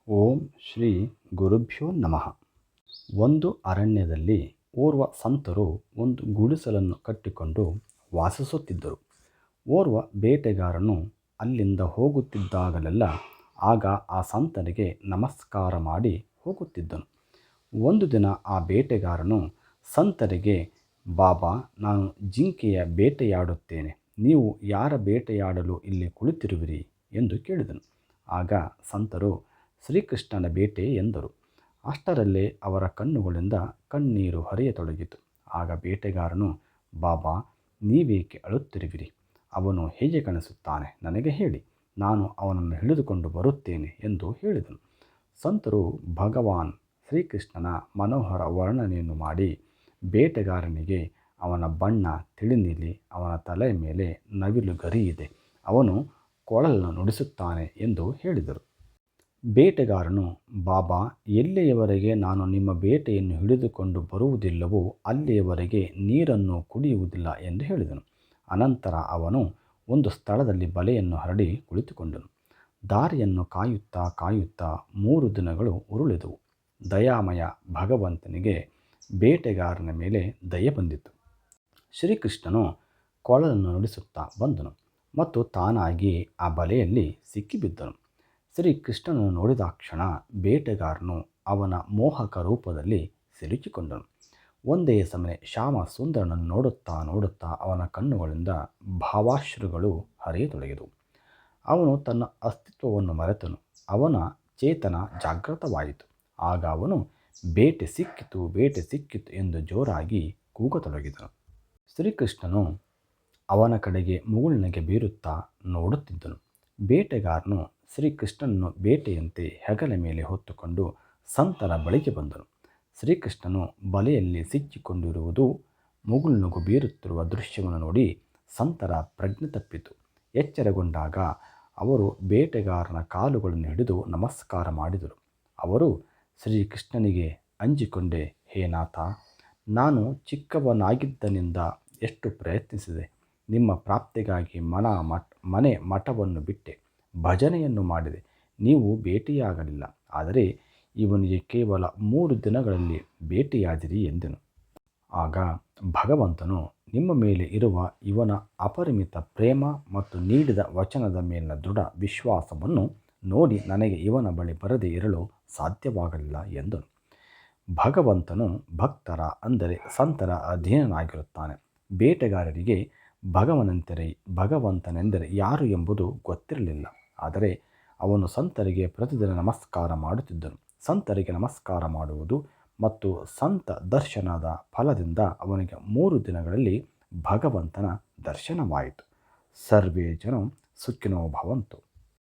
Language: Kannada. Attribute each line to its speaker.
Speaker 1: ಓಂ ಶ್ರೀ ಗುರುಭ್ಯೋ ನಮಃ. ಒಂದು ಅರಣ್ಯದಲ್ಲಿ ಓರ್ವ ಸಂತರು ಒಂದು ಗುಡಿಸಲನ್ನು ಕಟ್ಟಿಕೊಂಡು ವಾಸಿಸುತ್ತಿದ್ದರು. ಓರ್ವ ಬೇಟೆಗಾರನು ಅಲ್ಲಿಂದ ಹೋಗುತ್ತಿದ್ದಾಗಲೆಲ್ಲ ಆಗ ಆ ಸಂತನಿಗೆ ನಮಸ್ಕಾರ ಮಾಡಿ ಹೋಗುತ್ತಿದ್ದನು. ಒಂದು ದಿನ ಆ ಬೇಟೆಗಾರನು ಸಂತರಿಗೆ, ಬಾಬಾ, ನಾನು ಜಿಂಕೆಯ ಬೇಟೆಯಾಡುತ್ತೇನೆ, ನೀವು ಯಾರ ಬೇಟೆಯಾಡಲು ಇಲ್ಲಿ ಕುಳಿತಿರುವಿರಿ ಎಂದು ಕೇಳಿದನು. ಆಗ ಸಂತರು, ಶ್ರೀಕೃಷ್ಣನ ಬೇಟೆ ಎಂದರು. ಅಷ್ಟರಲ್ಲೇ ಅವರ ಕಣ್ಣುಗಳಿಂದ ಕಣ್ಣೀರು ಹರಿಯತೊಡಗಿತು. ಆಗ ಬೇಟೆಗಾರನು, ಬಾಬಾ, ನೀವೇಕೆ ಅಳುತ್ತಿರುವಿರಿ? ಅವನು ಹೇಗೆ ಕಾಣಿಸುತ್ತಾನೆ ನನಗೆ ಹೇಳಿ, ನಾನು ಅವನನ್ನು ಹಿಡಿದುಕೊಂಡು ಬರುತ್ತೇನೆ ಎಂದು ಹೇಳಿದನು. ಸಂತರು ಭಗವಾನ್ ಶ್ರೀಕೃಷ್ಣನ ಮನೋಹರ ವರ್ಣನೆಯನ್ನು ಮಾಡಿ ಬೇಟೆಗಾರನಿಗೆ, ಅವನ ಬಣ್ಣ ತಿಳಿನೀಲಿ, ಅವನ ತಲೆಯ ಮೇಲೆ ನವಿಲು ಗರಿ ಇದೆ, ಅವನು ಕೊಳಲನ್ನು ನುಡಿಸುತ್ತಾನೆ ಎಂದು ಹೇಳಿದರು. ಬೇಟೆಗಾರನು, ಬಾಬಾ, ಎಲ್ಲಿಯವರೆಗೆ ನಾನು ನಿಮ್ಮ ಬೇಟೆಯನ್ನು ಹಿಡಿದುಕೊಂಡು ಬರುವುದಿಲ್ಲವೋ ಅಲ್ಲಿಯವರೆಗೆ ನೀರನ್ನು ಕುಡಿಯುವುದಿಲ್ಲ ಎಂದು ಹೇಳಿದನು. ಅನಂತರ ಅವನು ಒಂದು ಸ್ಥಳದಲ್ಲಿ ಬಲೆಯನ್ನು ಹರಡಿ ಕುಳಿತುಕೊಂಡನು. ದಾರಿಯನ್ನು ಕಾಯುತ್ತಾ ಕಾಯುತ್ತಾ 3 ದಿನಗಳು ಉರುಳಿದವು. ದಯಾಮಯ ಭಗವಂತನಿಗೆ ಬೇಟೆಗಾರನ ಮೇಲೆ ದಯೆ ಬಂದಿತು. ಶ್ರೀಕೃಷ್ಣನು ಕೊಳಲನ್ನು ನುಡಿಸುತ್ತಾ ಬಂದನು ಮತ್ತು ತಾನಾಗಿ ಆ ಬಲೆಯಲ್ಲಿ ಸಿಕ್ಕಿಬಿದ್ದನು. ಶ್ರೀಕೃಷ್ಣನನ್ನು ನೋಡಿದಾಕ್ಷಣ ಬೇಟೆಗಾರನು ಅವನ ಮೋಹಕ ರೂಪದಲ್ಲಿ ಸಿಲುಕಿಕೊಂಡನು. ಒಂದೇ ಸಮನೆ ಶ್ಯಾಮ ಸುಂದರನನ್ನು ನೋಡುತ್ತಾ ನೋಡುತ್ತಾ ಅವನ ಕಣ್ಣುಗಳಿಂದ ಭಾವಾಶ್ರುಗಳು ಹರಿಯತೊಡಗಿದವು. ಅವನು ತನ್ನ ಅಸ್ತಿತ್ವವನ್ನು ಮರೆತನು. ಅವನ ಚೇತನ ಜಾಗೃತವಾಯಿತು. ಆಗ ಅವನು ಬೇಟೆ ಸಿಕ್ಕಿತು, ಬೇಟೆ ಸಿಕ್ಕಿತು ಎಂದು ಜೋರಾಗಿ ಕೂಗತೊಡಗಿದನು. ಶ್ರೀಕೃಷ್ಣನು ಅವನ ಕಡೆಗೆ ಮುಗುಳ್ನಗೆ ಬೀರುತ್ತಾ ನೋಡುತ್ತಿದ್ದನು. ಬೇಟೆಗಾರನು ಶ್ರೀಕೃಷ್ಣನನ್ನು ಬೇಟೆಯಂತೆ ಹೆಗಲ ಮೇಲೆ ಹೊತ್ತುಕೊಂಡು ಸಂತರ ಬಳಿಗೆ ಬಂದನು. ಶ್ರೀಕೃಷ್ಣನು ಬಲೆಯಲ್ಲಿ ಸಿಕ್ಕಿಕೊಂಡಿರುವುದು, ಮುಗುಳ್ನಗು ಬೀರುತ್ತಿರುವ ದೃಶ್ಯವನ್ನು ನೋಡಿ ಸಂತರ ಪ್ರಜ್ಞೆ ತಪ್ಪಿತು. ಎಚ್ಚರಗೊಂಡಾಗ ಅವರು ಬೇಟೆಗಾರನ ಕಾಲುಗಳನ್ನು ಹಿಡಿದು ನಮಸ್ಕಾರ ಮಾಡಿದರು. ಅವರು ಶ್ರೀಕೃಷ್ಣನಿಗೆ ಅಂಜಿಕೊಂಡೆ, ಹೇ ನಾಥ, ನಾನು ಚಿಕ್ಕವನಾಗಿದ್ದನಿಂದ ಎಷ್ಟು ಪ್ರಯತ್ನಿಸಿದೆ. ನಿಮ್ಮ ಪ್ರಾಪ್ತಿಗಾಗಿ ಮನೆ ಮಠವನ್ನು ಬಿಟ್ಟೆ, ಭಜನೆಯನ್ನು ಮಾಡಿದೆ, ನೀವು ಭೇಟಿಯಾಗಲಿಲ್ಲ. ಆದರೆ ಇವನಿಗೆ ಕೇವಲ 3 ದಿನಗಳಲ್ಲಿ ಭೇಟಿಯಾದಿರಿ ಎಂದನು. ಆಗ ಭಗವಂತನು, ನಿಮ್ಮ ಮೇಲೆ ಇರುವ ಇವನ ಅಪರಿಮಿತ ಪ್ರೇಮ ಮತ್ತು ನೀಡಿದ ವಚನದ ಮೇಲಿನ ದೃಢ ವಿಶ್ವಾಸವನ್ನು ನೋಡಿ ನನಗೆ ಇವನ ಬಳಿ ಬರದೇ ಇರಲು ಸಾಧ್ಯವಾಗಲಿಲ್ಲ ಎಂದನು. ಭಗವಂತನು ಭಕ್ತರ ಅಂದರೆ ಸಂತರ ಅಧೀನನಾಗಿರುತ್ತಾನೆ. ಬೇಟೆಗಾರರಿಗೆ ಭಗವಂತನೆಂದರೆ ಯಾರು ಎಂಬುದು ಗೊತ್ತಿರಲಿಲ್ಲ. ಆದರೆ ಅವನು ಸಂತರಿಗೆ ಪ್ರತಿದಿನ ನಮಸ್ಕಾರ ಮಾಡುತ್ತಿದ್ದನು. ಸಂತರಿಗೆ ನಮಸ್ಕಾರ ಮಾಡುವುದು ಮತ್ತು ಸಂತ ದರ್ಶನದ ಫಲದಿಂದ ಅವನಿಗೆ 3 ದಿನಗಳಲ್ಲಿ ಭಗವಂತನ ದರ್ಶನವಾಯಿತು. ಸರ್ವೇ ಜನ ಸುಖಿನೋ ಭವಂತು.